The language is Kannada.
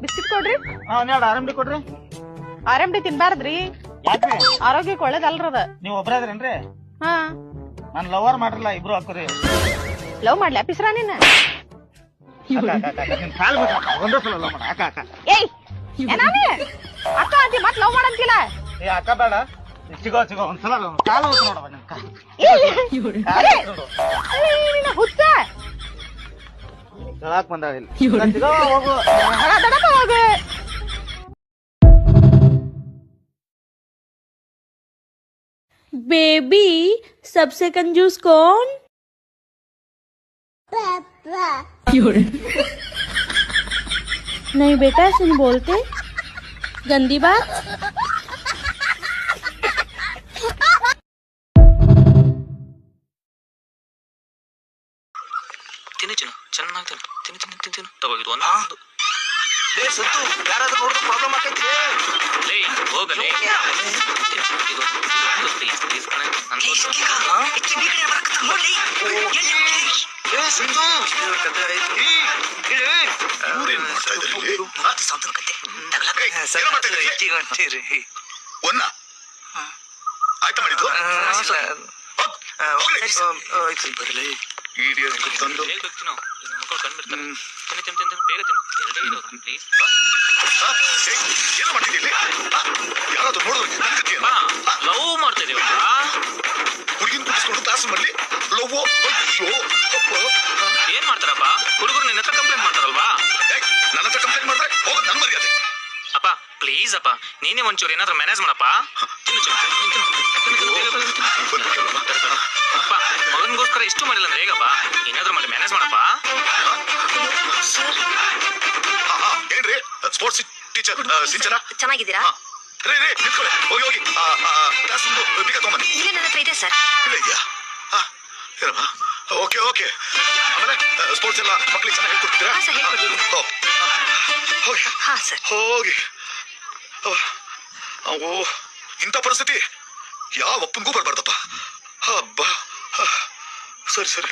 ಬಿಸ್ಕಿಟ್ ಕೊಡ್ರಿ. ಒಂದೆರಡು ಆರಂಭ ಕೊಡ್ರಿ. RMD ತಿನ್ಬಾರ್ದ್ರಿ, ಯಾಕ್ರಿ? ಆರೋಗ್ಯಕ್ಕೆ ಒಳ್ಳೇದಲ್ರದ. ನೀವ್ ಒಬ್ರಾದ್ರೇನ್ರಿ? ಹಾ, ನಾನ್ ಲವರ್ ಮಾಡ್ರಲ್ಲ, ಇಬ್ರು ಹಾಕೋರಿ. ಲವ್ ಮಾಡ್ಲಿ ಅಪಿಸ್ರಾ ನೀನ್? ಕಾಲ್ ಒಂದೇ ಸಲ ಲವ್ ಮಾಡ. ಅಕ್ಕ ಅಕ್ಕ ಏಯ್ ಏನಾನೆ ಅಕ್ಕ ಅಂತಿ ಮತ್ ಲವ್ ಮಾಡಂತಿಲ್ಲ. ಏ ಅಕ್ಕ ಬೇಡ, ಸಿಗೋ ಒಂದ್ಸಲ ಕಾಲು ಹೋಗ್ತು ನೋಡವ ನಿನ್ ಕಾಲು. ಹುಚ್ಚ ಹೇಳಕ್ ಬಂದಾಳಿಲ್ಲ. ಸಿಗೋ ಹೋಗು. ದಡಪ ಹೋಗು. बेबी सबसे कंजूस कौन? नहीं बेटा ऐसे नहीं बोलते, गंदी बात. ತಿನ್ನು ಚಿನ್ನು, ಚೆನ್ನಾಗಿ ತಿನ್ನು ತಗೋಗಿದ್ದು ಒಂದು. ಸತ್ತು ಯಾರಾದ್ರೂ ನೋಡಿದ್ರೆ ಪ್ರಾಬ್ಲಮ್ ಆಕೈತಿ. ಹೋಗಲೇ ಇದು ಪ್ಲೀಸ್ ಪ್ಲೀಸ್ ಆಯ್ತಾ ಮಾಡಿದ್ದು ಏನೋ ಮಾಡ್ತಿದ್ದೀವಿ. ಯಾರಾದ್ರೂ ನೋಡಿದ್ರೆ ಲವ್ ಮಾಡ್ತಾ ಇದೀವ. ಹುಡುಗಿನ ಕುಡಿಸ್ಕೊಂಡು ಕ್ಲಾಸ್ ಮಾಡ್ಲಿ ಲವ್. ಏನ್ ಮಾಡ್ತಾರಪ್ಪ ಹುಡುಗರು? ನಿನ್ನ ಹತ್ರ ಕಂಪ್ಲೇಂಟ್ ಮಾಡ್ತಾರಲ್ವಾ? ನನ್ನ ಹತ್ರ ಕಂಪ್ಲೇಂಟ್ ಮಾಡಿದ್ರೆ ಹೋಗೋದು ನನ್ ಮರ್ಯಾದೆ. ಅಪ್ಪ ಪ್ಲೀಸ್ ಅಪ್ಪ, ನೀನೇ ಒಂಚೂರು ಏನಾದ್ರು ಮ್ಯಾನೇಜ್ ಮಾಡಪ್ಪ. ಅಪ್ಪ ಮಗನ್ಗೋಸ್ಕರ ಇಷ್ಟು ಮಾಡಿಲ್ಲ ಅಂದ್ರೆ ಹೇಗಪ್ಪ? ಏನಾದ್ರು ಮಾಡಿ ಮ್ಯಾನೇಜ್ ಮಾಡಪ್ಪ. ಏನ್ರಿ ಸ್ಪೋರ್ಟ್ಸ್ ಟೀಚರ್ ಸಿಂಚನ ಚೆನ್ನಾಗಿದ್ದೀರಾ? ರೇ ನಿಂತ್ಕೊಳ್ಳಿ, ಹೋಗಿ ಹೋಗಿ ಕ್ಲಾಸ್ ಬೀಗ ತಗೊಂಬನ್ನಿ. ಇಲ್ಲೇ ನನ್ನ ಹತ್ರ ಇದೆ ಸರ್. ಇಲ್ಲ ಇದೆಯಾ? ಏನಮ್ಮ? Okay okay. ಆಮೇಲೆ ಸ್ಪೋರ್ಟ್ಸ್ ಎಲ್ಲ ಮಕ್ಕಳಿಗೆ ಚೆನ್ನಾಗಿ ಹೇಳ್ಕೊಡ್ತೀರಾ? ಸರ್ ಹೇಳ್ಕೊಡ್ತೀನಿ. ಹೋಗಿ ಹಾ ಸರ್. ಹೋಗಿ. ಓ ಇಂಥ ಪರಿಸ್ಥಿತಿ ಯಾವ ಒಪ್ಪನಿಗೂ ಬರ್ಬಾರ್ದಪ್ಪ. ಹಬ್ಬ. ಸರಿ ಸರಿ.